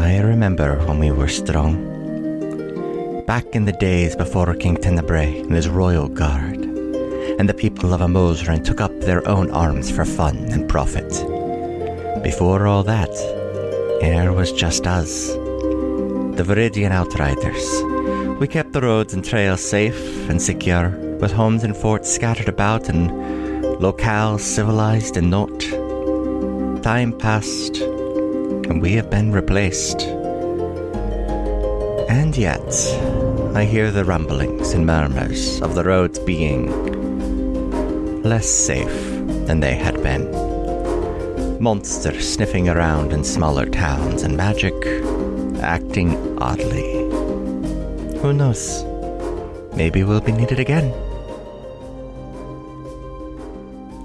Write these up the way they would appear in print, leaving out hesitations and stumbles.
I remember when we were strong. Back in the days before King Tenebrae and his royal guard, and the people of Amosran took up their own arms for fun and profit. Before all that, Air was just us, the Viridian Outriders. We kept the roads and trails safe and secure, with homes and forts scattered about and locales civilized and not. Time passed, and we have been replaced. And yet, I hear the rumblings and murmurs of the roads being less safe than they had been. Monsters sniffing around in smaller towns and magic acting oddly. Who knows? Maybe we'll be needed again.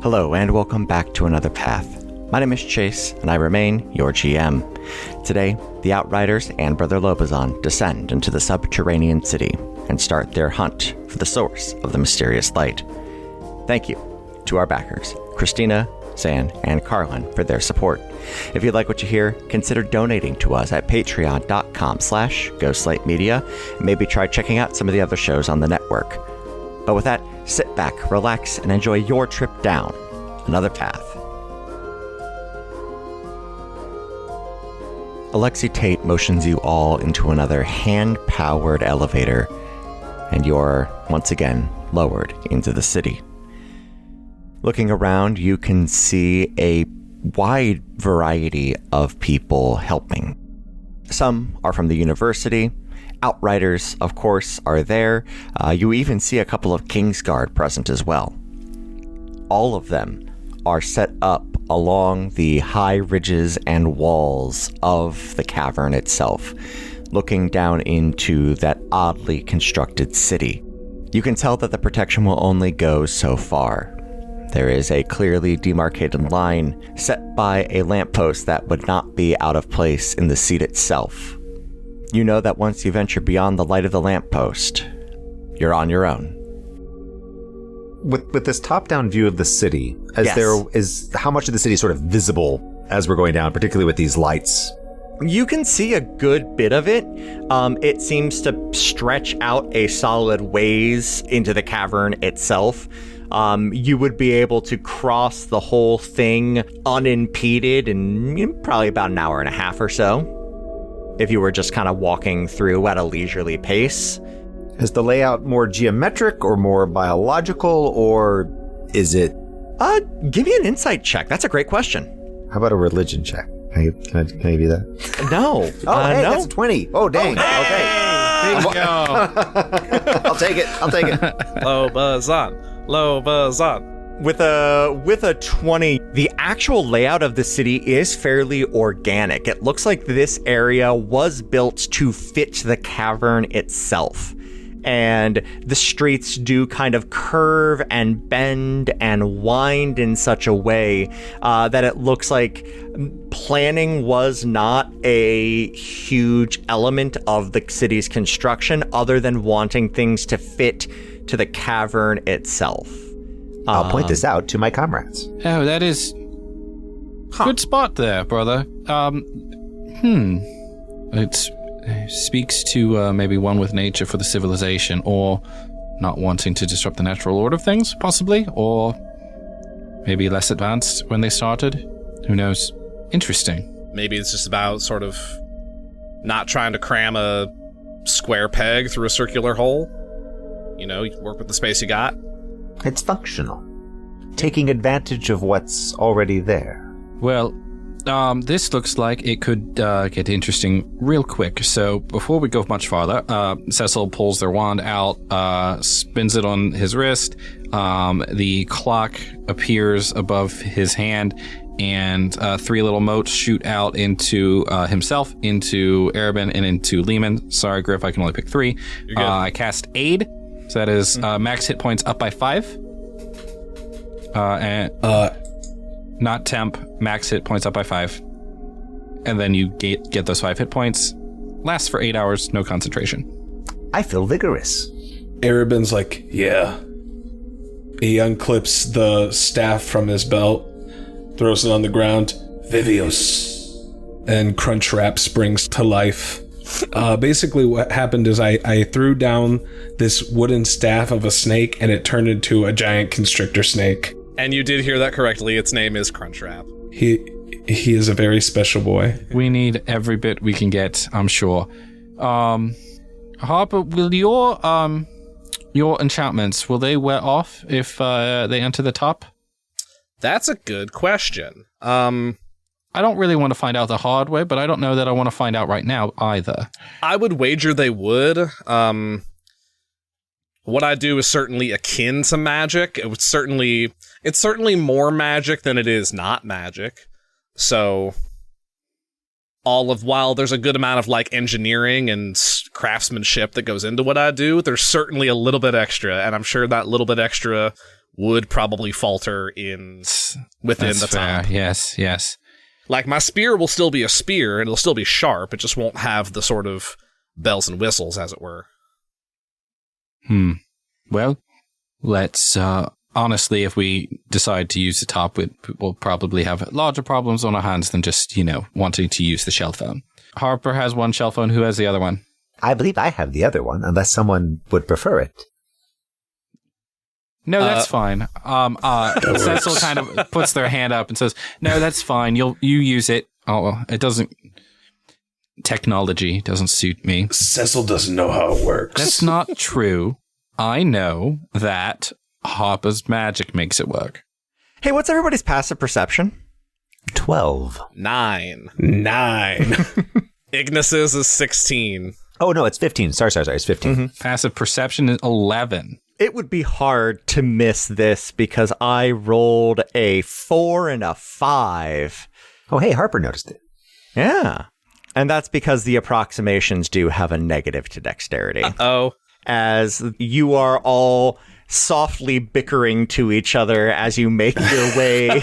Hello and welcome back to Another Path. My name is Chase, and I remain your GM. Today, the Outriders and Brother Lobazon descend into the subterranean city and start their hunt for the source of the mysterious light. Thank you to our backers, Christina, Zan, and Carlin, for their support. If you like what you hear, consider donating to us at patreon.com/ghostlightmedia, and maybe try checking out some of the other shows on the network. But with that, sit back, relax, and enjoy your trip down another path. Alexi Tate motions you all into another hand-powered elevator, and you're, once again, lowered into the city. Looking around, you can see a wide variety of people helping. Some are from the university. Outriders, of course, are there. You even see a couple of Kingsguard present as well. All of them are set up along the high ridges and walls of the cavern itself, looking down into that oddly constructed city. You can tell that the protection will only go so far. There is a clearly demarcated line set by a lamppost that would not be out of place in the seat itself. You know that once you venture beyond the light of the lamppost, you're on your own. With this top-down view of the city, how much of the city is sort of visible as we're going down, particularly with these lights? You can see a good bit of it. It seems to stretch out a solid ways into the cavern itself. You would be able to cross the whole thing unimpeded in probably about an hour and a half or so, if you were just kind of walking through at a leisurely pace. Is the layout more geometric or more biological, or is it... Give me an insight check. That's a great question. How about a religion check? Can I do that? No. Hey, no. that's 20. Oh, dang. Okay. Bingo. I'll take it. Low buzz on. With a 20, the actual layout of the city is fairly organic. It looks like this area was built to fit the cavern itself. And the streets do kind of curve and bend and wind in such a way that it looks like planning was not a huge element of the city's construction, other than wanting things to fit to the cavern itself. I'll point this out to my comrades. Oh, that is good spot there, brother. It speaks to maybe one with nature for the civilization, or not wanting to disrupt the natural order of things, possibly, or maybe less advanced when they started. Who knows? Interesting. Maybe it's just about sort of not trying to cram a square peg through a circular hole. You know, you work with the space you got. It's functional. Taking advantage of what's already there. Well, this looks like it could get interesting real quick. So before we go much farther, Cecil pulls their wand out, spins it on his wrist. The clock appears above his hand, and 3 little motes shoot out into himself, into Arabin, and into Lehman. Sorry, Griff, I can only pick 3. I cast Aid. So that is max hit points up by 5. Not temp, max hit points up by 5. And then you get those 5 hit points. Lasts for 8 hours, no concentration. I feel vigorous. Arabin's like, yeah. He unclips the staff from his belt, throws it on the ground. Vivios. and Crunchwrap springs to life. Basically what happened is I threw down this wooden staff of a snake and it turned into a giant constrictor snake. And you did hear that correctly. Its name is Crunchwrap. He is a very special boy. We need every bit we can get, I'm sure. Harper, will your enchantments, will they wear off if they enter the top? That's a good question. I don't really want to find out the hard way, but I don't know that I want to find out right now either. I would wager they would. What I do is certainly akin to magic. It's certainly more magic than it is not magic. So while there's a good amount of like engineering and craftsmanship that goes into what I do, there's certainly a little bit extra, and I'm sure that little bit extra would probably falter within That's the fair. top. Yes. Like, my spear will still be a spear, and it'll still be sharp. It just won't have the sort of bells and whistles, as it were. Well, let's, honestly, if we decide to use the top, we'll probably have larger problems on our hands than just, wanting to use the shell phone. Harper has one shell phone. Who has the other one? I believe I have the other one, unless someone would prefer it. No, that's fine. Cecil kind of puts their hand up and says, "No, that's fine. You use it." Oh, it doesn't. Technology doesn't suit me. Cecil doesn't know how it works. That's not true. I know that Harper's magic makes it work. Hey, what's everybody's passive perception? 12. 9. 9. Ignis's is 16. Oh, no, it's 15. Sorry, it's 15. Mm-hmm. Passive perception is 11. It would be hard to miss this because I rolled a 4 and a 5. Oh, hey, Harper noticed it. Yeah. And that's because the approximations do have a negative to dexterity. Oh. As you are all softly bickering to each other as you make your way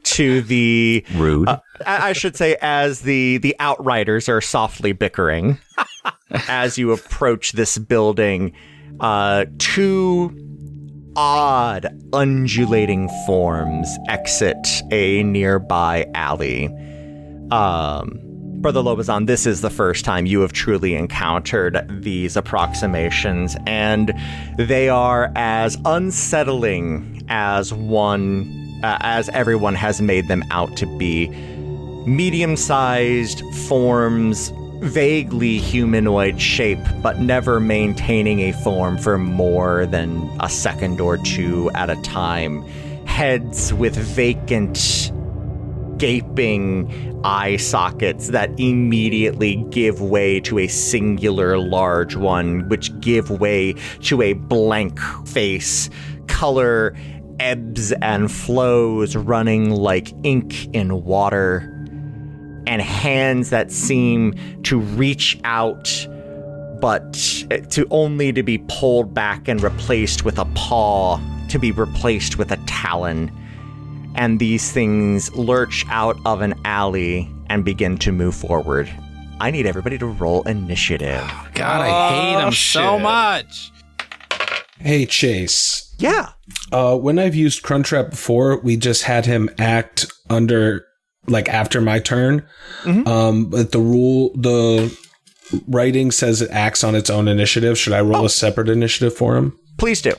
to the... Rude. I should say as the outriders are softly bickering as you approach this building. Two odd undulating forms exit a nearby alley. Brother Lobazan, this is the first time you have truly encountered these approximations, and they are as unsettling as as everyone has made them out to be. Medium-sized forms, vaguely humanoid shape, but never maintaining a form for more than a second or two at a time. Heads with vacant, gaping eye sockets that immediately give way to a singular large one, which give way to a blank face. Color ebbs and flows, running like ink in water. And hands that seem to reach out, but to be pulled back and replaced with a paw, to be replaced with a talon. And these things lurch out of an alley and begin to move forward. I need everybody to roll initiative. God, I hate him so much. Hey, Chase. Yeah. When I've used Crunchwrap before, we just had him act after my turn. Mm-hmm. But the writing says it acts on its own initiative. Should I roll a separate initiative for him? Please do.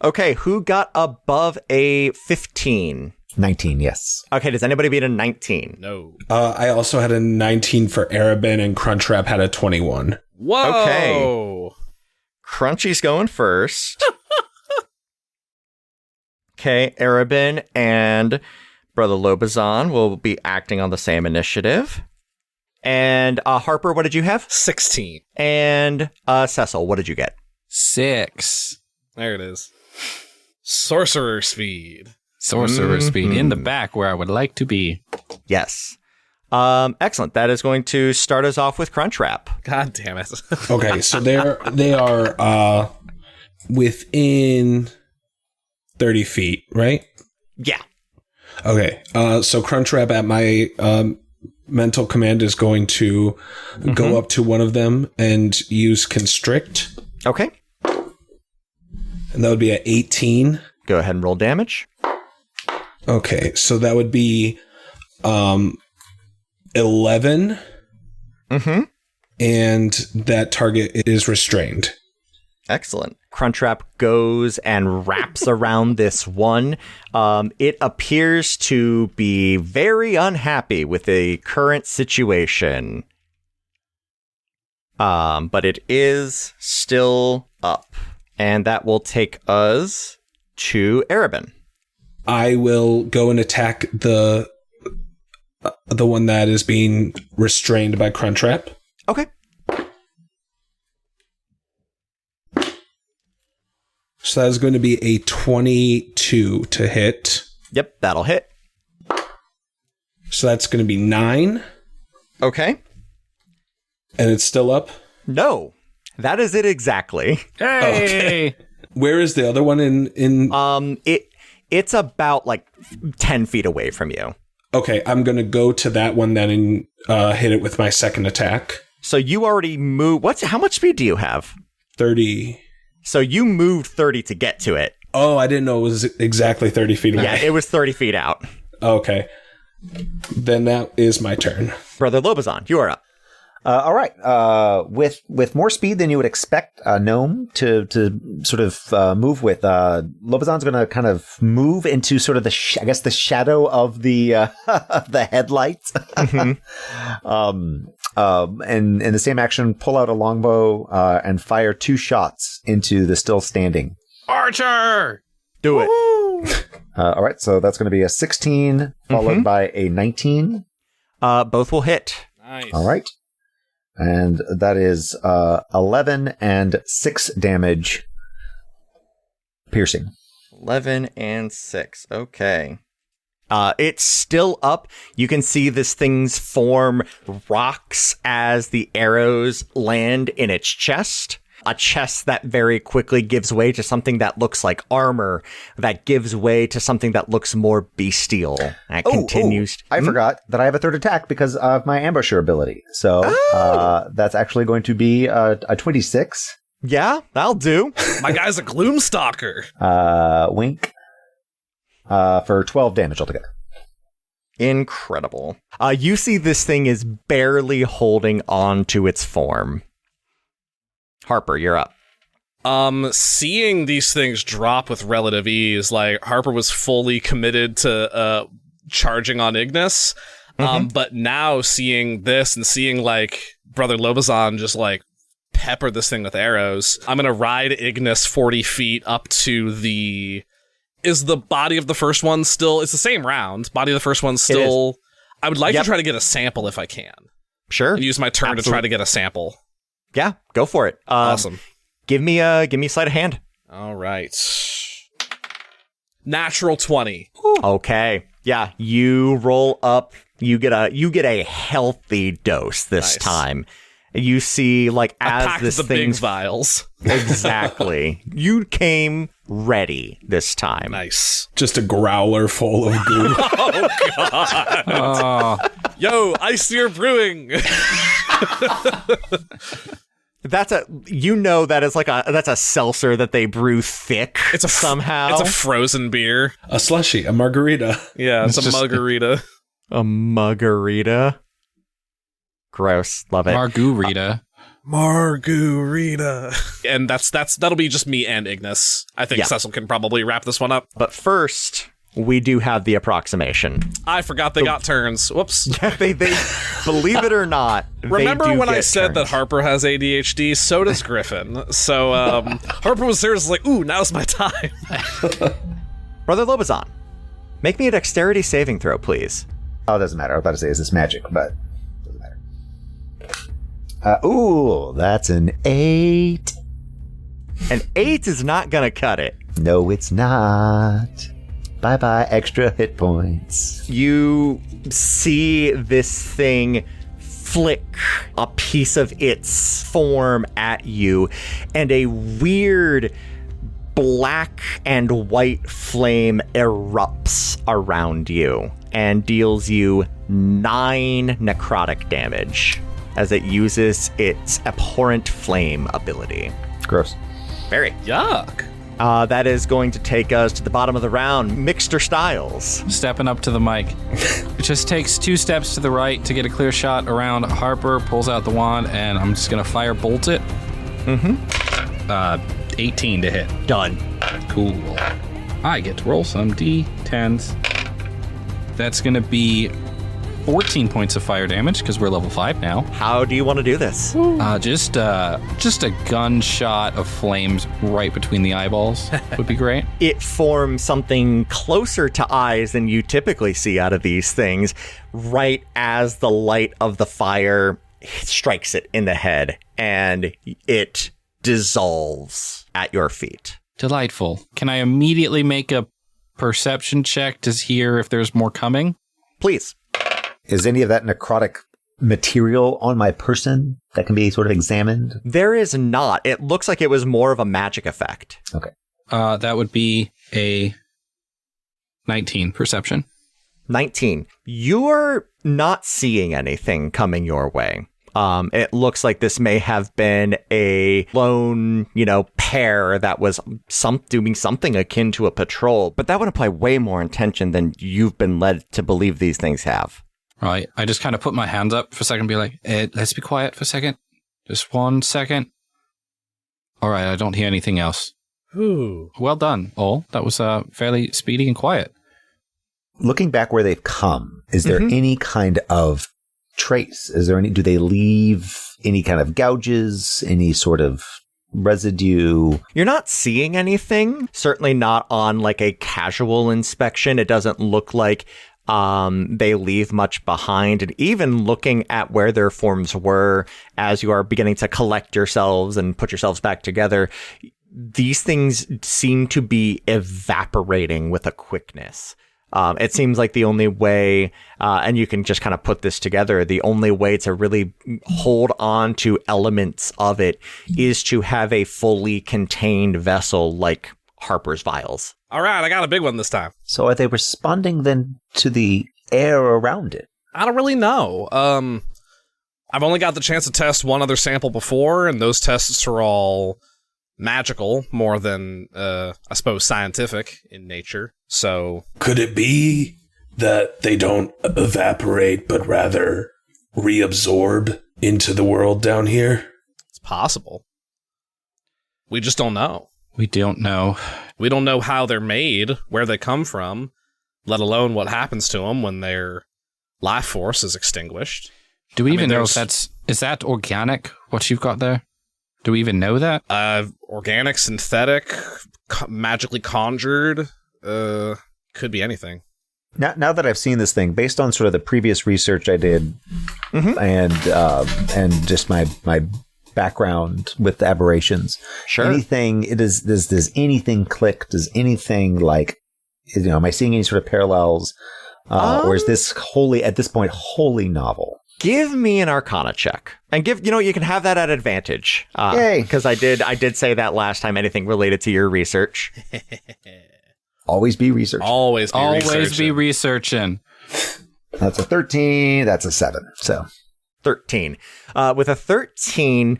Okay, who got above a 15? 19, yes. Okay, does anybody beat a 19? No. I also had a 19 for Arabin, and Crunchwrap had a 21. Whoa. Okay. Crunchy's going first. Okay, Arabin and Brother Lobazan will be acting on the same initiative. And Harper, what did you have? 16. And Cecil, what did you get? 6. There it is. Sorcerer speed. Sorcerer speed in the back where I would like to be. Yes. Excellent. That is going to start us off with Crunchwrap. God damn it. Okay, so they are within 30 feet, right? Yeah. Okay, so Crunchwrap at my mental command is going to go up to one of them and use Constrict. Okay. And that would be at 18. Go ahead and roll damage. Okay, so that would be 11. Mm-hmm. And that target is restrained. Excellent. Crunchwrap goes and wraps around this one. It appears to be very unhappy with the current situation. But it is still up. And that will take us to Erebin. I will go and attack the one that is being restrained by Crunchwrap. Okay. So that is going to be a 22 to hit. Yep, that'll hit. So that's going to be 9. Okay. And it's still up? No, that is it exactly. Hey! Okay. Where is the other one in? It's about like 10 feet away from you. Okay, I'm going to go to that one then and hit it with my second attack. So you already moved. How much speed do you have? 30. So you moved 30 to get to it. Oh, I didn't know it was exactly 30 feet away. Yeah, it was 30 feet out. Okay. Then that is my turn. Brother Lobazan, you are up. All right. With more speed than you would expect a gnome to sort of move with, Lobazan's going to kind of move into sort of the shadow of the the headlights. Mm-hmm. And in the same action, pull out a longbow and fire 2 shots into the still standing Archer! Do it. All right. So that's going to be a 16 followed by a 19. Both will hit. Nice. All right. And that is 11 and 6 damage piercing. 11 and 6. Okay. It's still up. You can see this thing's form rocks as the arrows land in its chest. A chest that very quickly gives way to something that looks like armor, that gives way to something that looks more bestial. And continues. I forgot that I have a third attack because of my ambusher ability. So that's actually going to be a 26. Yeah, that'll do. My guy's a Gloomstalker. Wink. For 12 damage altogether. Incredible. You see this thing is barely holding on to its form. Harper, you're up. Seeing these things drop with relative ease, like Harper was fully committed to charging on Ignis. But now seeing this and seeing like Brother Lobazan just like pepper this thing with arrows, I'm gonna ride Ignis 40 feet up to the... Is the body of the first one still... It's the same round. Body of the first one still... I would like to try to get a sample if I can. Sure. And use my turn to try to get a sample. Yeah, go for it. Awesome. Give me a sleight of hand. All right. Natural 20. Okay. Yeah, you roll up. You get a healthy dose this time. You see, like, as this thing's big vials. Exactly. You came ready this time. Nice. Just a growler full of goo. Oh God. Yo, Icier Brewing. That's a seltzer that they brew thick. It's a somehow. It's a frozen beer. A slushy, a margarita. Yeah, it's a margarita. A margarita. Gross. Love it. Margarita. Margarita. And that'll be just me and Ignis. I think Cecil can probably wrap this one up. But first, we do have the approximation. I forgot they got turns. Whoops. they believe it or not. Remember when I said turns. that Harper has ADHD? So does Griffin. So Harper was seriously like, ooh, now's my time. Brother Lobazan, make me a dexterity saving throw, please. Oh, it doesn't matter. I was about to say, is this magic? But doesn't matter. That's an 8. An 8 is not going to cut it. No, it's not. Bye-bye, extra hit points. You see this thing flick a piece of its form at you, and a weird black and white flame erupts around you and deals you 9 necrotic damage as it uses its abhorrent flame ability. Gross. Barry. Yuck. That is going to take us to the bottom of the round. Mixter Styles. Stepping up to the mic. It just takes 2 steps to the right to get a clear shot around Harper, pulls out the wand, and I'm just going to fire bolt it. 18 to hit. Done. Cool. I get to roll some D10s. That's going to be 14 points of fire damage because we're level 5 now. How do you want to do this? Just a gunshot of flames right between the eyeballs would be great. It forms something closer to eyes than you typically see out of these things, right as the light of the fire strikes it in the head, and it dissolves at your feet. Delightful. Can I immediately make a perception check to hear if there's more coming? Please. Is any of that necrotic material on my person that can be sort of examined? There is not. It looks like it was more of a magic effect. Okay. That would be a 19 perception. 19. You're not seeing anything coming your way. It looks like this may have been a lone, pair that was doing something akin to a patrol, but that would imply way more intention than you've been led to believe these things have. Right. I just kind of put my hands up for a second and be like, let's be quiet for a second. Just 1 second. All right, I don't hear anything else. Ooh. Well done, all. That was fairly speedy and quiet. Looking back where they've come, is there any kind of trace? Do they leave any kind of gouges, any sort of residue? You're not seeing anything, certainly not on like a casual inspection. It doesn't look like they leave much behind. And even looking at where their forms were as you are beginning to collect yourselves and put yourselves back together, these things seem to be evaporating with a quickness. It seems like the only way, and you can just kind of put this together, the only way to really hold on to elements of it is to have a fully contained vessel like Harper's vials. All right, I got a big one this time. So are they responding then to the air around it? I don't really know. I've only got the chance to test one other sample before, and those tests are all magical more than, I suppose, scientific in nature. So could it be that they don't evaporate, but rather reabsorb into the world down here? it's possible. We just don't know. We don't know. We don't know how they're made, where they come from, let alone what happens to them when their life force is extinguished. Do we even know if is that organic, what you've got there? Do we even know that? Organic, synthetic, magically conjured, could be anything. Now that I've seen this thing, based on sort of the previous research I did, and just my background with the aberrations, Sure. anything does anything click? Does anything am I seeing any sort of parallels, or is this at this point wholly novel? Give me an Arcana check, and you can have that at advantage. Yay! Because I did say that last time. Anything related to your research. Always be researching. Always be researching. That's a 13. That's a 7. So 13. With a 13,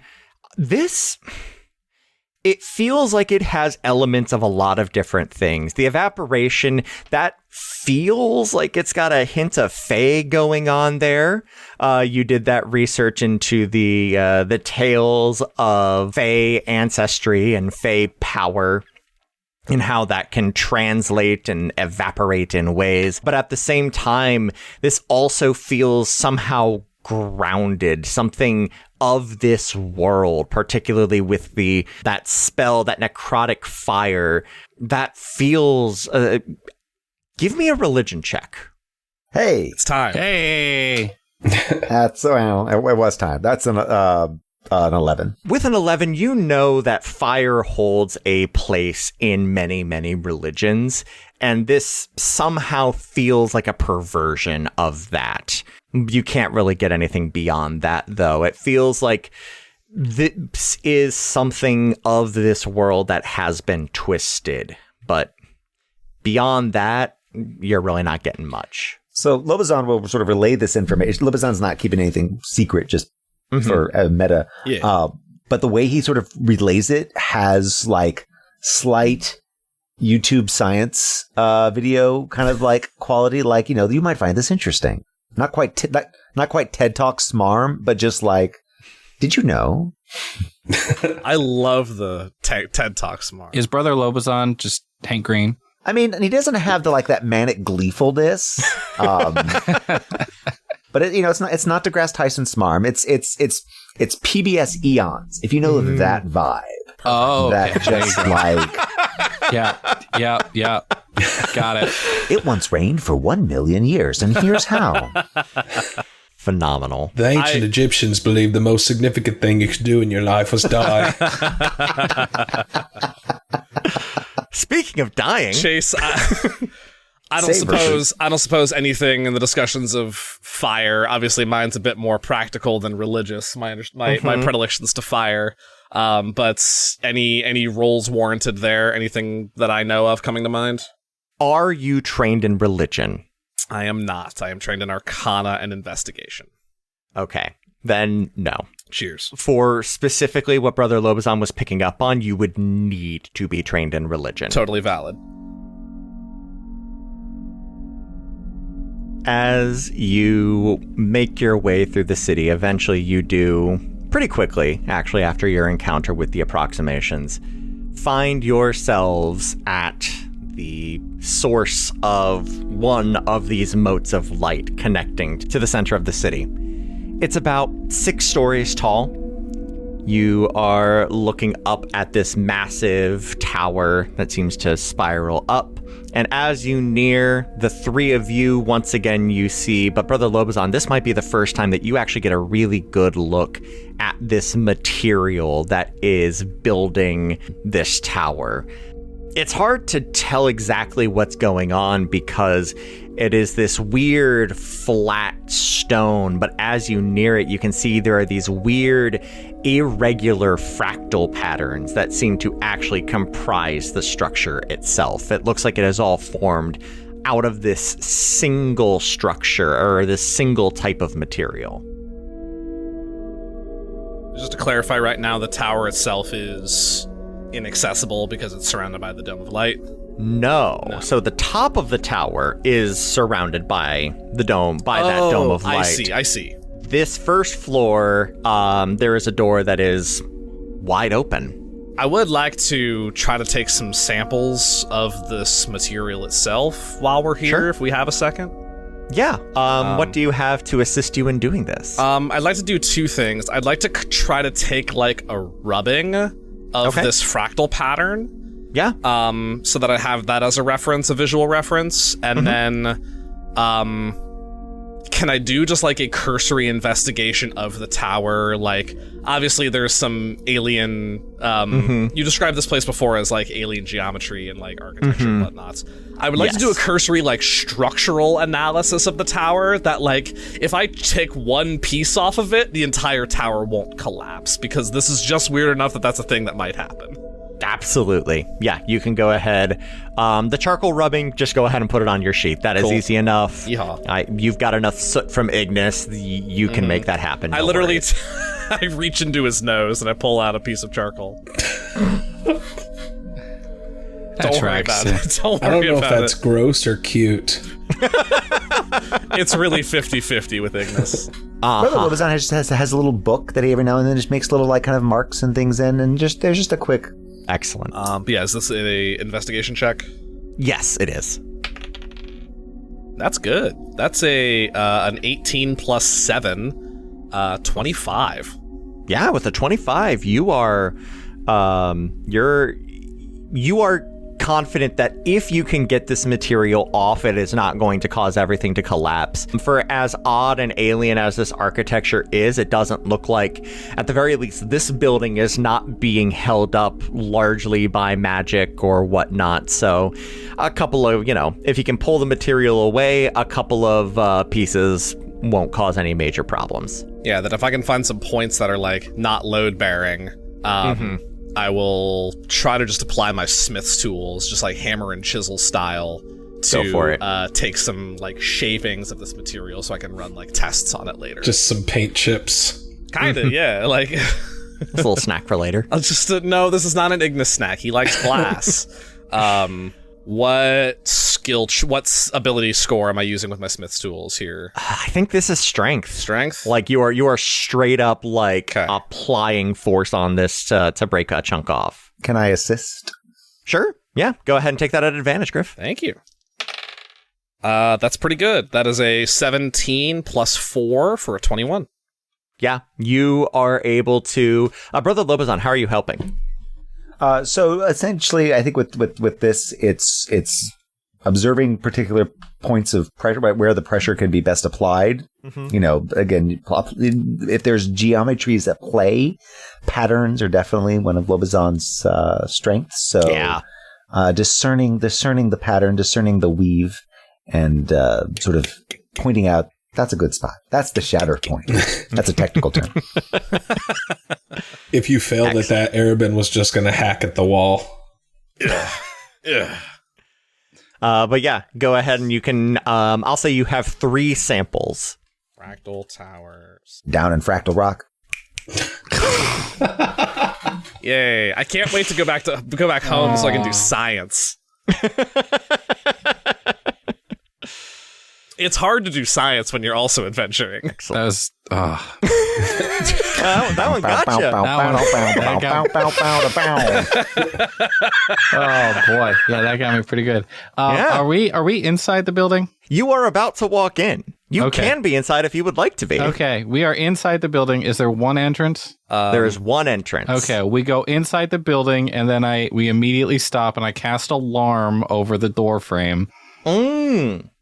it feels like it has elements of a lot of different things. The evaporation, that feels like it's got a hint of Fae going on there. You did that research into the tales of Fae ancestry and Fae power, and how that can translate and evaporate in ways. But at the same time, this also feels somehow grounded, something of this world, particularly with that spell, that necrotic fire, that feels... give me a religion check. hey, It's time. Hey! that's it was time. That's an 11. With an 11, you know that fire holds a place in many, many religions, and this somehow feels like a perversion of that. You can't really get anything beyond that, though. It feels like this is something of this world that has been twisted, but beyond that, you're really not getting much. So Lobazan will sort of relay this information. Lobazan's not keeping anything secret, just for meta. Yeah. But the way he sort of relays it has slight YouTube science video kind of like quality. Like, you might find this interesting. Not quite TED Talk smarm, but just like, did you know? I love the TED Talk smart. Is Brother Lobazon just Hank Green? I mean, and he doesn't have that manic gleefulness. But it's not DeGrasse Tyson smarm. It's PBS Eons. If you know that vibe. Oh, that okay. just like yeah. Got it. It once rained for 1 million years, and here's how. Phenomenal. The ancient Egyptians believed the most significant thing you could do in your life was die. Speaking of dying, Chase, I don't suppose anything in the discussions of fire. Obviously, mine's a bit more practical than religious. My predilections to fire. But any roles warranted there? Anything that I know of coming to mind? are you trained in religion? I am not. I am trained in Arcana and Investigation. Okay, then no. Cheers. For specifically what Brother Lobazon was picking up on, you would need to be trained in religion. Totally valid. As you make your way through the city, eventually you do, pretty quickly, actually, after your encounter with the approximations, find yourselves at the source of one of these motes of light connecting to the center of the city. It's about 6 stories tall. You are looking up at this massive tower that seems to spiral up. And as you near the 3 of you, once again, you see, but Brother Lobazon, this might be the first time that you actually get a really good look at this material that is building this tower. It's hard to tell exactly what's going on because it is this weird flat stone, but as you near it, you can see there are these weird irregular fractal patterns that seem to actually comprise the structure itself. It looks like it is all formed out of this single structure or this single type of material. Just to clarify right now, the tower itself is inaccessible because it's surrounded by the Dome of Light? No. So the top of the tower is surrounded by the dome, by that Dome of Light. I see. This first floor, there is a door that is wide open. I would like to try to take some samples of this material itself while we're here, Sure. if we have a second. Yeah. What do you have to assist you in doing this? I'd like to do 2 things. I'd like to try to take like a rubbing of this fractal pattern. Yeah. So that I have that as a reference, a visual reference, and then, can I do just like a cursory investigation of the tower? Like, obviously there's some alien, you described this place before as like alien geometry and like architecture and whatnot. I would like to do a cursory like structural analysis of the tower that like, if I take one piece off of it, the entire tower won't collapse because this is just weird enough that that's a thing that might happen. Absolutely. Yeah, you can go ahead. The charcoal rubbing, just go ahead and put it on your sheet. That is easy enough. Yeah. You've got enough soot from Ignis. You can make that happen. I literally, I reach into his nose and I pull out a piece of charcoal. Don't worry about it. Don't I don't worry know if about that's it. gross or cute. It's really 50-50 with Ignis. Brother Lobazon has a little book that he every now and then just makes little like kind of marks and things in, and just there's just a quick. Excellent. But yeah, is this a investigation check? Yes, it is. That's good. That's an 18 plus 7, 25. Yeah, with a 25, you are confident that if you can get this material off, it is not going to cause everything to collapse. For as odd and alien as this architecture is, it doesn't look like, at the very least, this building is not being held up largely by magic or whatnot. So a couple of, if you can pull the material away, a couple of pieces won't cause any major problems. Yeah, that if I can find some points that are like not load bearing, I will try to just apply my smith's tools, just like hammer and chisel style, to Go for it. Take some like shavings of this material so I can run like tests on it later. Just some paint chips. Kinda, yeah. Like It's a little snack for later. I'll just no, this is not an Ignis snack. He likes glass. What ability score am I using with my Smith's tools here? I think this is strength. Strength? Like you are straight up like Okay. applying force on this to break a chunk off. Can I assist? Sure. Yeah. Go ahead and take that at advantage, Griff. Thank you. That's pretty good. That is a 17 plus 4 for a 21. Yeah. You are able to. Brother Lobazan, how are you helping? So essentially, I think with this, it's observing particular points of pressure, right, where the pressure can be best applied. Mm-hmm. You know, again, if there's geometries at play, patterns are definitely one of Lobazan's strengths. So Yeah. discerning the pattern, discerning the weave, and sort of pointing out that's a good spot. That's the shatter point. That's a technical term. If you failed at that, Arabin was just going to hack at the wall. Yeah. But yeah, go ahead and you can. I'll say you have 3 samples. Fractal towers. Down in Fractal Rock. Yay. I can't wait to go back home so I can do science. It's hard to do science when you're also adventuring. That was. That one gotcha. Oh boy, yeah, that got me pretty good. Yeah. Are we inside the building? You are about to walk in. You Okay. can be inside if you would like to be. Okay, we are inside the building. Is there one entrance? There is one entrance. Okay, we go inside the building, and then we immediately stop, and I cast alarm over the door frame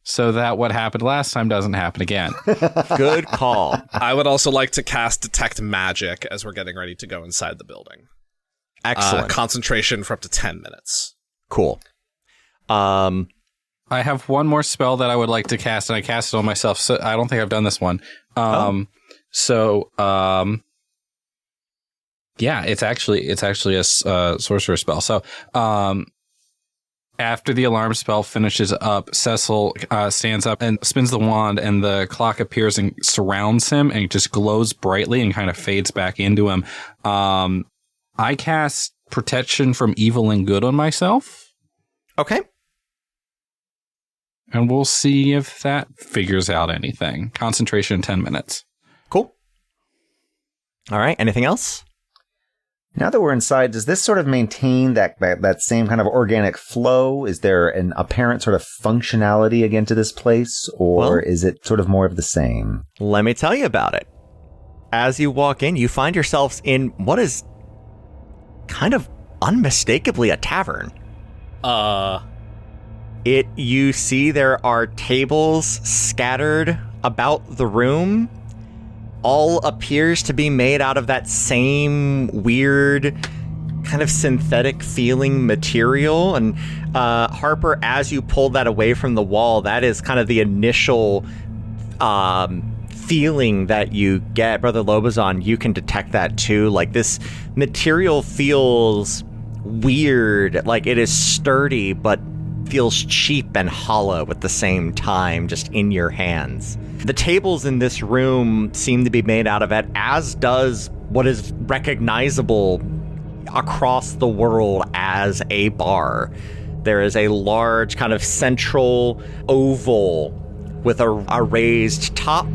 so that what happened last time doesn't happen again. Good call. I would also like to cast Detect Magic as we're getting ready to go inside the building. Excellent. Concentration for up to 10 minutes. Cool. I have one more spell that I would like to cast, and I cast it on myself. So I don't think I've done this one. Yeah, it's actually a sorcerer spell. So, after the alarm spell finishes up, Cecil stands up and spins the wand, and the clock appears and surrounds him, and it just glows brightly and kind of fades back into him. I cast protection from evil and good on myself. Okay. And we'll see if that figures out anything. Concentration 10 minutes. Cool. All right. Anything else? Now that we're inside, does this sort of maintain that same kind of organic flow? Is there an apparent sort of functionality again to this place, or is it sort of more of the same? Let me tell you about it. As you walk in, you find yourselves in what is kind of unmistakably a tavern. You see there are tables scattered about the room. All appears to be made out of that same weird kind of synthetic feeling material. And Harper, as you pull that away from the wall, that is kind of the initial feeling that you get. Brother Lobazan, you can detect that too. Like, this material feels weird, like it is sturdy, but feels cheap and hollow at the same time, just in your hands. The tables in this room seem to be made out of it, as does what is recognizable across the world as a bar. There is a large kind of central oval with a raised top.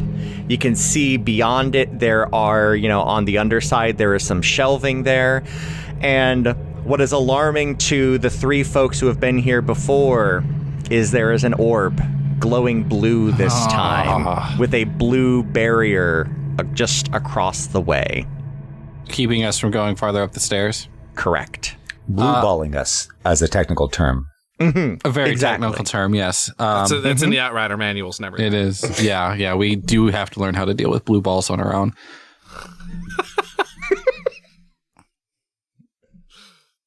You can see beyond it, there are, on the underside, there is some shelving there. And what is alarming to the 3 folks who have been here before is there is an orb, glowing blue this time, with a blue barrier just across the way. Keeping us from going farther up the stairs? Correct. Blue-balling us, as a technical term. Mm-hmm. A very Exactly. technical term, yes. It's in the Outrider manuals and everything. It is. Yeah, we do have to learn how to deal with blue balls on our own.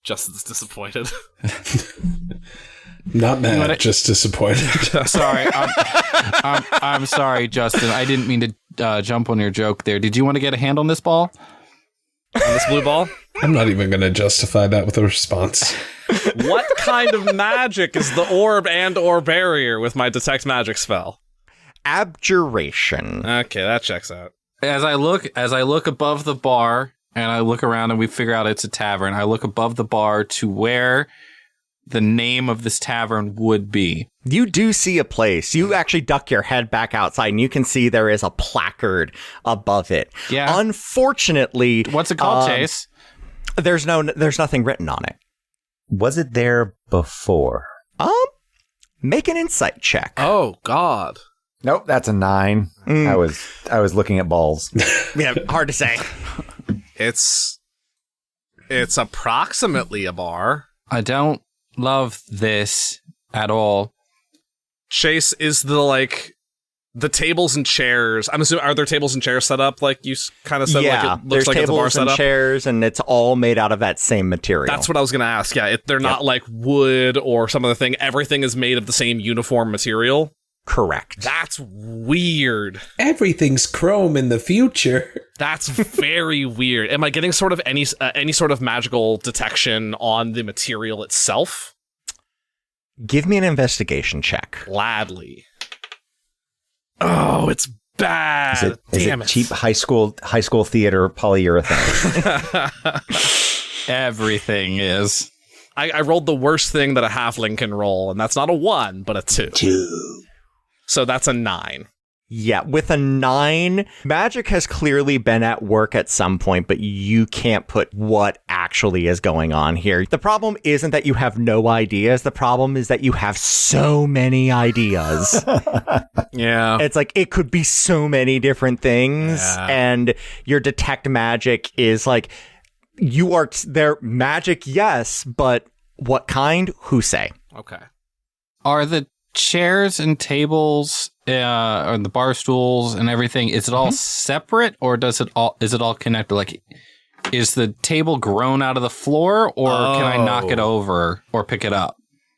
Justin's disappointed. Not mad, just disappointed. Sorry, I'm sorry, Justin. I didn't mean to jump on your joke there. Did you want to get a hand on this ball? On this blue ball? I'm not even going to justify that with a response. What kind of magic is the orb and or barrier with my Detect Magic spell? Abjuration. Okay, that checks out. As I look above the bar and I look around and we figure out it's a tavern. I look above the bar to where the name of this tavern would be. You do see a place. You actually duck your head back outside and you can see there is a placard above it. Yeah. Unfortunately, What's it called, Chase? There's nothing written on it. Was it there before? Make an insight check. Oh, God. Nope, that's a 9. I was looking at balls. Yeah, hard to say. It's approximately a bar. I don't love this at all. Chase, is the tables and chairs, I'm assuming, are there tables and chairs set up like you kind of said? Yeah, like it looks there's like it's a bar tables and setup? chairs, and it's all made out of that same material. That's what I was going to ask. Yeah, they're not like wood or some other thing. Everything is made of the same uniform material. Correct. That's weird. Everything's chrome in the future. That's very weird. Am I getting sort of any sort of magical detection on the material itself? Give me an investigation check. Gladly. Oh, it's bad. Is Damn it cheap high school theater polyurethane? Everything is. I rolled the worst thing that a halfling can roll, and that's not a 1, but a 2. 2. So that's a 9. Yeah, with a 9, magic has clearly been at work at some point, but you can't put what actually is going on here. The problem isn't that you have no ideas. The problem is that you have so many ideas. Yeah. It's like, it could be so many different things. Yeah. And your detect magic is like, you are there. Magic, yes, but what kind? Who say? Okay. Are the chairs and tables and the bar stools and everything, is it all separate, or is it all connected? Like, is the table grown out of the floor, or can I knock it over or pick it up?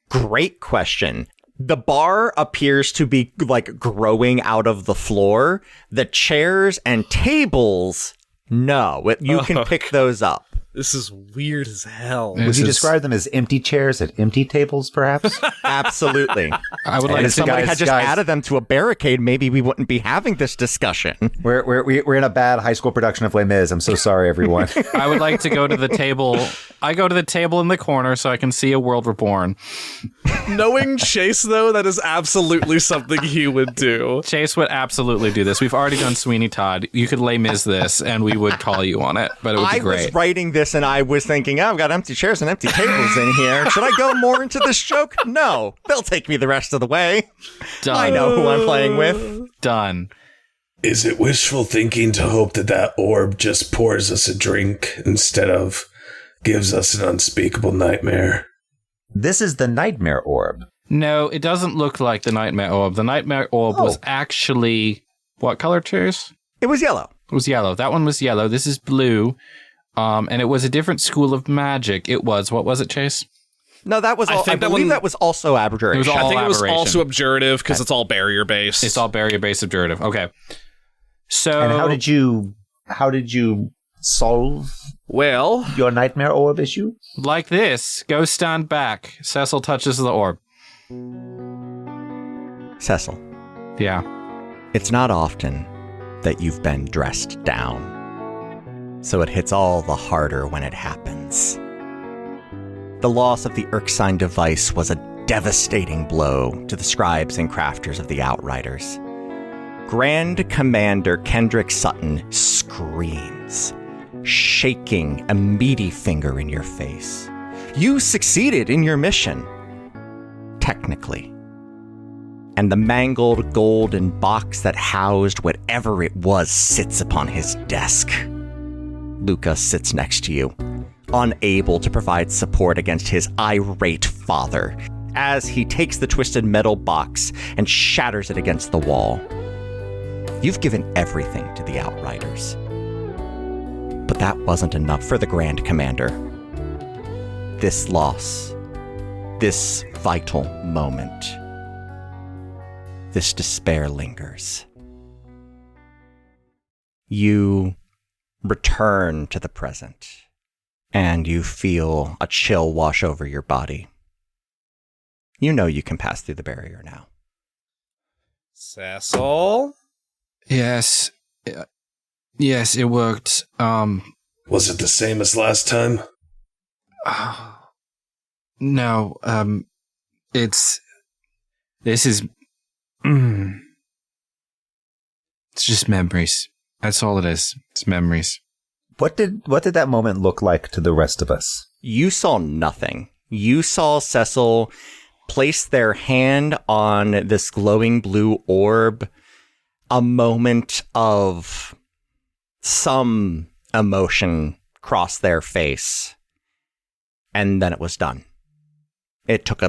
Great question. The bar appears to be like growing out of the floor. The chairs and tables, no. You can pick those up. This is weird as hell. Yeah. Would you describe them as empty chairs at empty tables, perhaps? Absolutely. I would And like if somebody guys- had just guys- added them to a barricade, maybe we wouldn't be having this discussion. We're in a bad high school production of Les Mis. I'm so sorry, everyone. I would like to go to the table. I go to the table in the corner so I can see A World Reborn. Knowing Chase, though, that is absolutely something he would do. Chase would absolutely do this. We've already done Sweeney Todd. You could Les Mis this, and we would call you on it, but it would be I great. was writing this and I was thinking, I've got empty chairs and empty tables in here. Should I go more into this joke? No. They'll take me the rest of the way. Done. I know who I'm playing with. Done. Is it wishful thinking to hope that orb just pours us a drink instead of gives us an unspeakable nightmare? This is the Nightmare Orb. No, it doesn't look like the Nightmare Orb. The Nightmare Orb was actually... What color, Chase? It was yellow. It was yellow. That one was yellow. This is blue. And it was a different school of magic. It was... What was it, Chase? No, that was all, I believe that was also abjuration. It was all I think it was aberration. also abjurative because it's all barrier based. It's all barrier-based abjurative. Okay. So... And how did you solve Well, your Nightmare Orb issue? Like this. Go stand back. Cecil touches the orb. Cecil, Yeah. it's not often that you've been dressed down, so it hits all the harder when it happens. The loss of the Erskine device was a devastating blow to the scribes and crafters of the Outriders. Grand Commander Kendrick Sutton screams, shaking a meaty finger in your face. You succeeded in your mission. Technically. And the mangled golden box that housed whatever it was sits upon his desk. Luca sits next to you, unable to provide support against his irate father, as he takes the twisted metal box and shatters it against the wall. You've given everything to the Outriders. But that wasn't enough for the Grand Commander. This loss, this vital moment, this despair lingers. You return to the present, and you feel a chill wash over your body. You know you can pass through the barrier now. Cecil? Yes. Yes, it worked. Was it the same as last time? No, it's just memories. That's all it is. It's memories. What did that moment look like to the rest of us? You saw nothing. You saw Cecil place their hand on this glowing blue orb. A moment of some emotion crossed their face. And then it was done. It took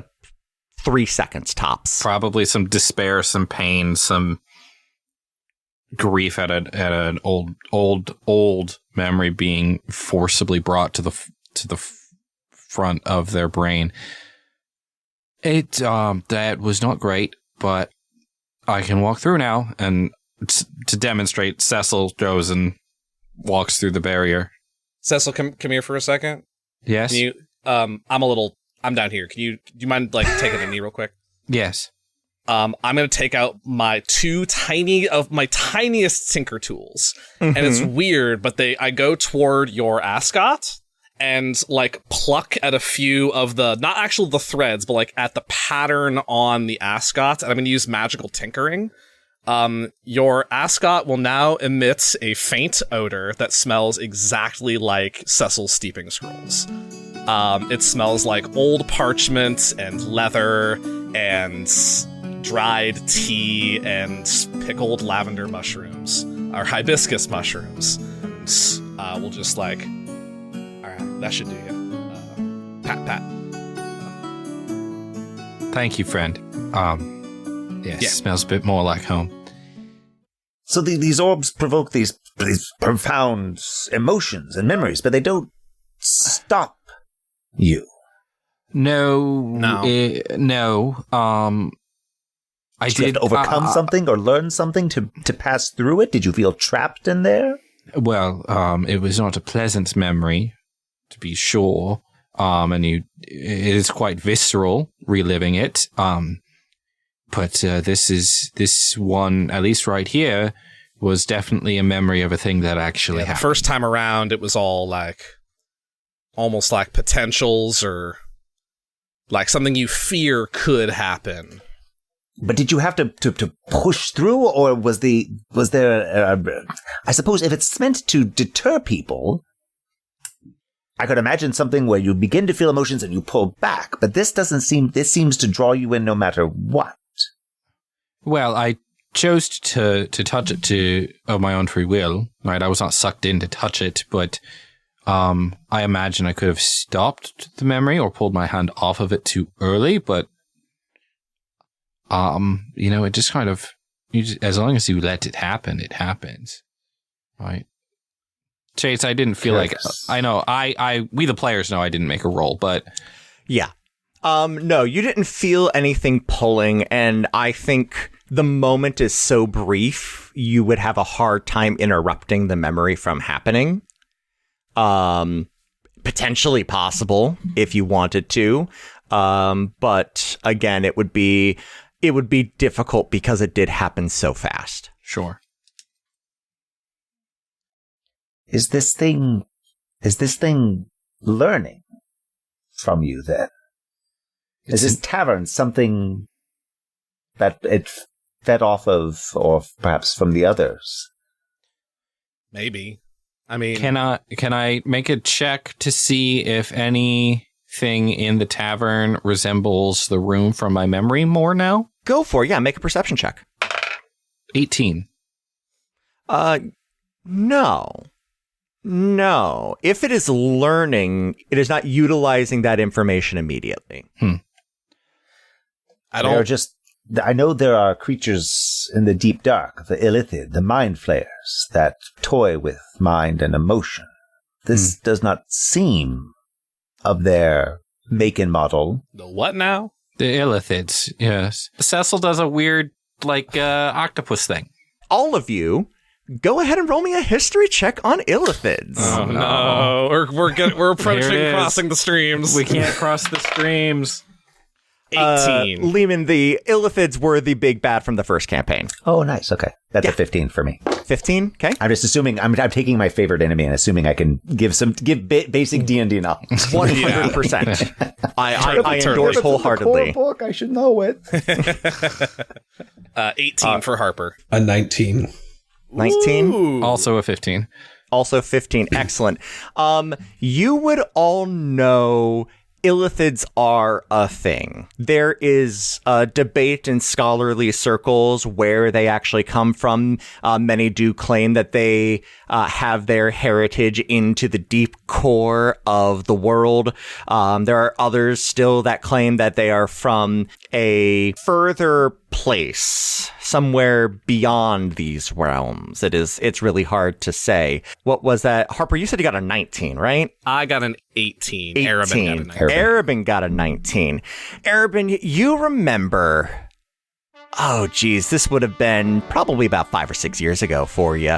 3 seconds tops. Probably some despair, some pain, some grief at an old memory being forcibly brought to the front of their brain. That was not great, but I can walk through now, and to demonstrate, Cecil goes and walks through the barrier. Cecil, come here for a second. Yes. Can you? I'm down here. Do you mind taking a knee real quick? Yes. I'm gonna take out my my tiniest tinker tools, and it's weird, but I go toward your ascot and pluck at a few of the, not actual the threads, but at the pattern on the ascot, and I'm gonna use magical tinkering. Your ascot will now emit a faint odor that smells exactly like Cecil's steeping scrolls. It smells like old parchment and leather and dried tea and pickled lavender mushrooms, or hibiscus mushrooms. And, we'll just all right, that should do you. Pat. Thank you, friend. Yes, Yeah. Smells a bit more like home. So these orbs provoke these profound emotions and memories, but they don't stop you. No. I Did you have to overcome something or learn something to pass through it? Did you feel trapped in there? Well, it was not a pleasant memory, to be sure. It is quite visceral reliving it. But this one, at least right here, was definitely a memory of a thing that actually happened. The first time around, it was all almost like potentials or something you fear could happen. But did you have to push through, or was there? I suppose if it's meant to deter people, I could imagine something where you begin to feel emotions and you pull back. But this doesn't seem. This seems to draw you in no matter what. Well, I chose to touch it of my own free will. Right, I was not sucked in to touch it, but I imagine I could have stopped the memory or pulled my hand off of it too early, but. It just kind of, as long as you let it happen, it happens, right? Chase, I didn't feel I know, we the players know I didn't make a roll, but. Yeah. No, you didn't feel anything pulling, and I think the moment is so brief, you would have a hard time interrupting the memory from happening. Potentially possible if you wanted to. But again, it would be difficult because it did happen so fast. Sure. Is this thing learning from you then? Is this tavern something that it fed off of, or perhaps from the others? Maybe. I mean, can I make a check to see if anything in the tavern resembles the room from my memory more now? Go for it. Yeah, make a perception check. 18. No. If it is learning, it is not utilizing that information immediately. I know there are creatures in the deep dark, the illithid, the mind flayers, that toy with mind and emotion. This does not seem of their make and model. The what now? The illithids, yes. Cecil does a weird, octopus thing. All of you, go ahead and roll me a history check on illithids. Oh no, we're approaching crossing the streams. We can't cross the streams. 18. Lehman, the Illithids were the big bad from the first campaign. Oh, nice. Okay. That's a 15 for me. 15? Okay. I'm just assuming, I'm taking my favorite enemy and assuming I can give basic D&D knowledge. 100%. I endorse wholeheartedly. Book, I should know it. 18 for Harper. A 19. 19? Ooh. Also a 15. Also 15. Excellent. You would all know Illithids are a thing. There is a debate in scholarly circles where they actually come from. Many do claim that they have their heritage into the deep core of the world. There are others still that claim that they are from a further place, somewhere beyond these realms. It's really hard to say. What was that? Harper, you said you got a 19, right? I got an 18. 18. Arabin got a 19. Arabin got a 19. Arabin, you remember... Oh, geez, this would have been probably about 5 or 6 years ago for you.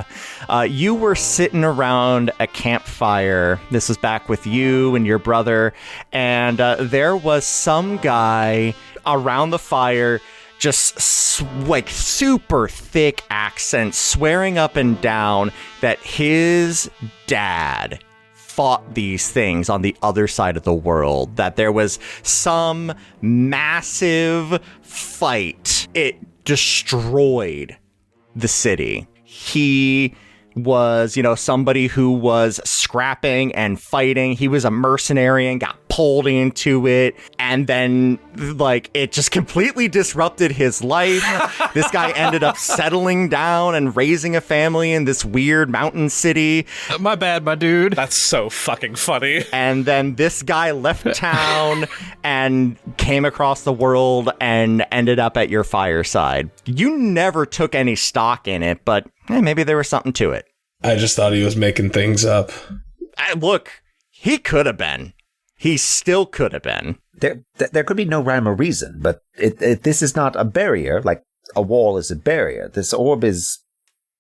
You were sitting around a campfire. This was back with you and your brother. And there was some guy around the fire, just like super thick accent, swearing up and down that his dad fought these things on the other side of the world, that there was some massive fight. It destroyed the city. He was, somebody who was scrapping and fighting. He was a mercenary and got pulled into it. And then, it just completely disrupted his life. This guy ended up settling down and raising a family in this weird mountain city. My bad, my dude. That's so fucking funny. And then this guy left town and came across the world and ended up at your fireside. You never took any stock in it, but maybe there was something to it. I just thought he was making things up. Look, he could have been. He still could have been. There could be no rhyme or reason, but this is not a barrier, like a wall is a barrier. This orb is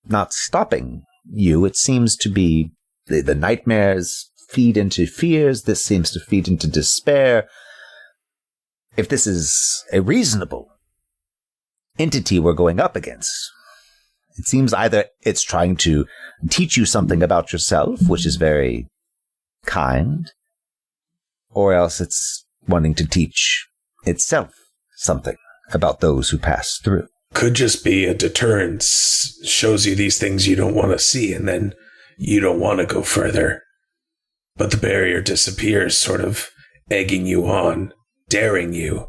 not stopping you. It seems to be the nightmares feed into fears. This seems to feed into despair. If this is a reasonable entity we're going up against, it seems either it's trying to teach you something about yourself, which is very kind, or else it's wanting to teach itself something about those who pass through. Could just be a deterrence, shows you these things you don't want to see, and then you don't want to go further. But the barrier disappears, sort of egging you on, daring you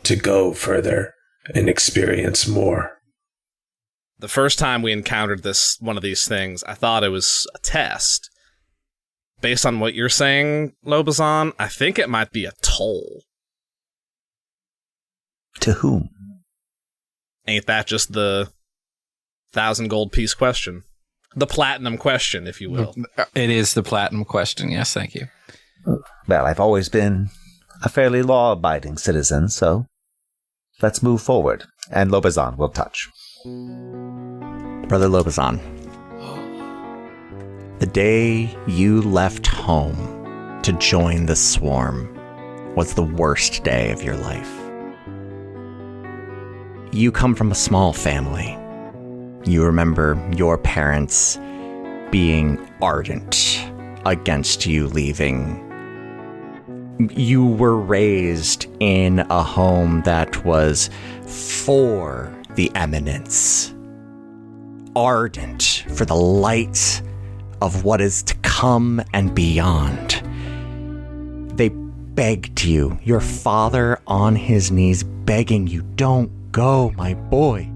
to go further and experience more. The first time we encountered one of these things, I thought it was a test. Based on what you're saying, Lobazan, I think it might be a toll. To whom? Ain't that just the 1,000 gold piece question? The platinum question, if you will. It is the platinum question. Yes, thank you. Well, I've always been a fairly law-abiding citizen, so let's move forward. And Lobazan will touch. Brother Lobazan, the day you left home to join the swarm was the worst day of your life. You come from a small family. You remember your parents being ardent against you leaving. You were raised in a home that was for the eminence, ardent for the light of what is to come and beyond. They begged you, your father on his knees begging you, don't go, my boy.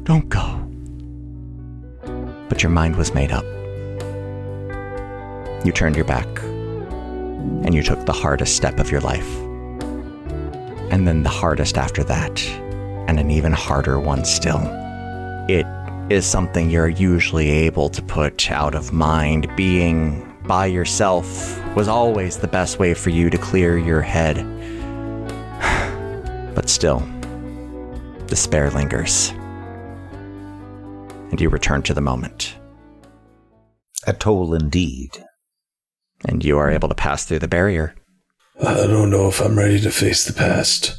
Don't go. But your mind was made up. You turned your back, and you took the hardest step of your life. And then the hardest after that, and an even harder one still. It is something you're usually able to put out of mind. Being by yourself was always the best way for you to clear your head. But still, despair lingers. And you return to the moment. A toll indeed. And you are able to pass through the barrier. I don't know if I'm ready to face the past.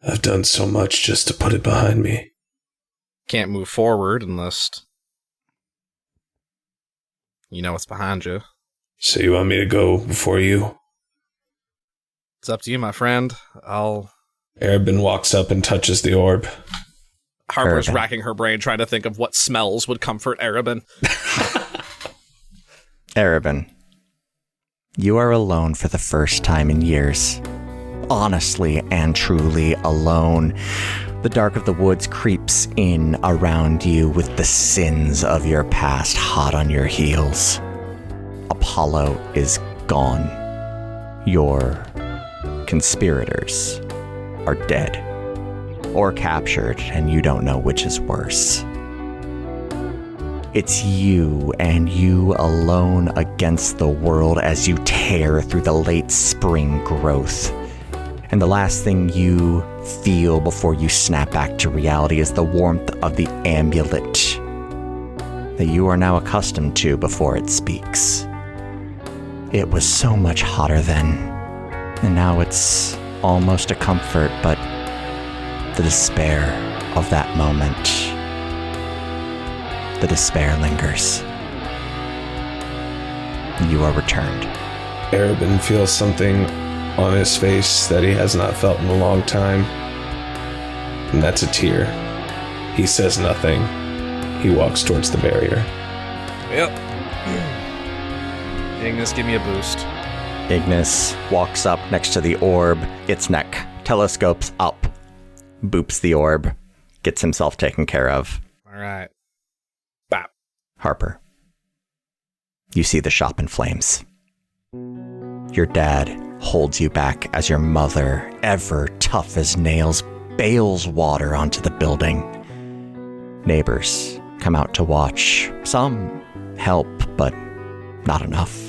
I've done so much just to put it behind me. Can't move forward unless you know what's behind you. So you want me to go before you? It's up to you, my friend. Arabin walks up and touches the orb. Harper's Arabin. racking her brain trying to think of what smells would comfort Arabin. Arabin, you are alone for the first time in years. Honestly and truly alone. The dark of the woods creeps in around you with the sins of your past hot on your heels. Apollo is gone. Your conspirators are dead or captured, and you don't know which is worse. It's you and you alone against the world as you tear through the late spring growth. And the last thing you feel before you snap back to reality is the warmth of the amulet that you are now accustomed to before it speaks. It was so much hotter then, and now it's almost a comfort, but the despair of that moment, the despair lingers. You are returned. Arabin feels something on his face that he has not felt in a long time. And that's a tear. He says nothing. He walks towards the barrier. Yep. Ignis, give me a boost. Ignis walks up next to the orb, its neck telescopes up, boops the orb, gets himself taken care of. All right. Bap. Harper, you see the shop in flames. Your dad holds you back as your mother, ever tough as nails, bails water onto the building. Neighbors come out to watch. Some help, but not enough.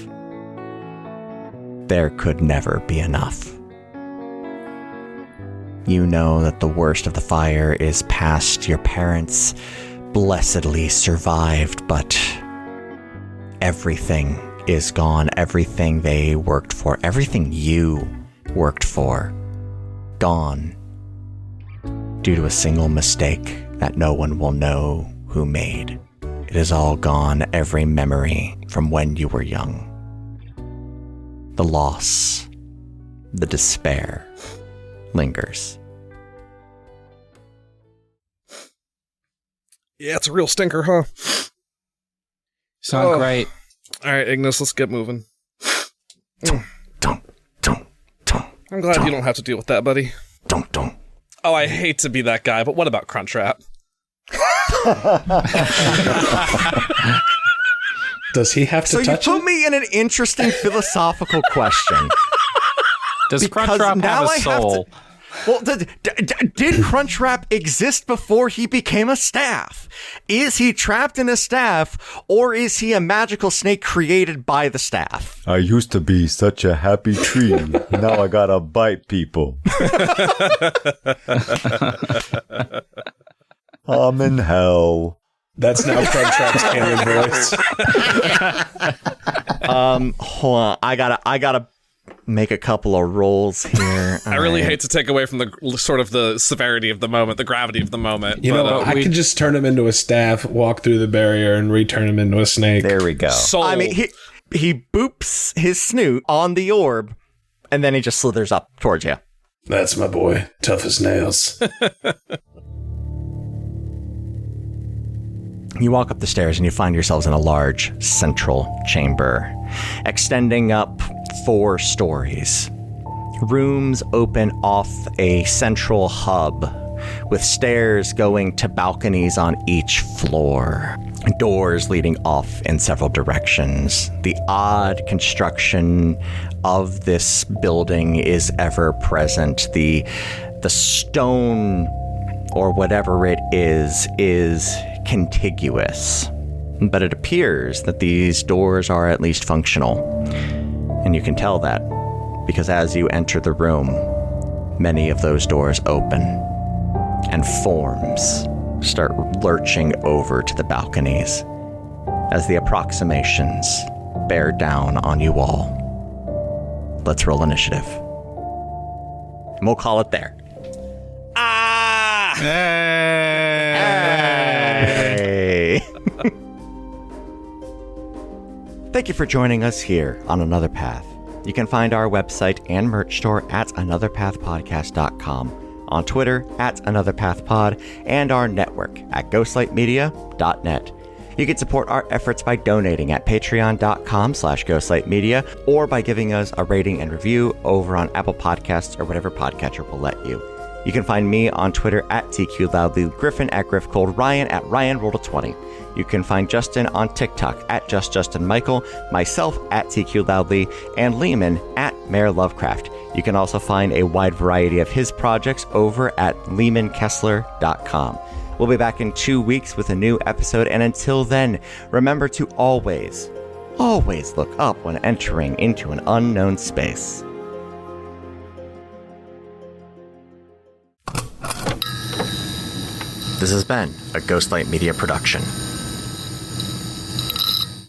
There could never be enough. You know that the worst of the fire is past. Your parents blessedly survived, but everything is gone. Everything they worked for, everything you worked for, gone due to a single mistake that no one will know who made. It is all gone, every memory from when you were young. The loss, the despair lingers. Yeah, it's a real stinker, huh? It's not great. All right, Ignis, let's get moving. Don't. I'm glad you don't have to deal with that, buddy. Don't. Oh, I hate to be that guy, but what about Crunchwrap? Does he have to So you touch put it? me in an interesting philosophical question. Does Because Crunchwrap now have I a have to- soul? Well, did Crunchwrap exist before he became a staff? Is he trapped in a staff, or is he a magical snake created by the staff? I used to be such a happy tree. Now I gotta bite people. I'm in hell. That's now Crunchwrap's canon voice. Hold on. I gotta make a couple of rolls here. I really hate to take away from the sort of the severity of the moment, the gravity of the moment. You know what? I could just turn him into a staff, walk through the barrier, and return him into a snake. There we go. Soul. I mean, he boops his snoot on the orb, and then he just slithers up towards you. That's my boy. Tough as nails. You walk up the stairs and you find yourselves in a large central chamber, extending up 4 stories. Rooms open off a central hub, with stairs going to balconies on each floor, doors leading off in several directions. The odd construction of this building is ever present. The stone, or whatever it is contiguous. But it appears that these doors are at least functional. And you can tell that because as you enter the room, many of those doors open and forms start lurching over to the balconies as the approximations bear down on you all. let's roll initiative. And we'll call it there. Ah! Hey! Thank you for joining us here on Another Path. You can find our website and merch store at anotherpathpodcast.com, on Twitter at anotherpathpod, and our network at ghostlightmedia.net. You can support our efforts by donating at patreon.com/ghostlightmedia or by giving us a rating and review over on Apple Podcasts or whatever podcatcher will let you. You can find me on Twitter at TQLoudly, Griffin at GriffCold, Ryan at RyanRolled20. You can find Justin on TikTok at JustJustinMichael, myself at TQLoudly, and Lehman at Mayor Lovecraft. You can also find a wide variety of his projects over at LehmanKessler.com. We'll be back in 2 weeks with a new episode, and until then, remember to always look up when entering into an unknown space. This has been a Ghostlight Media production.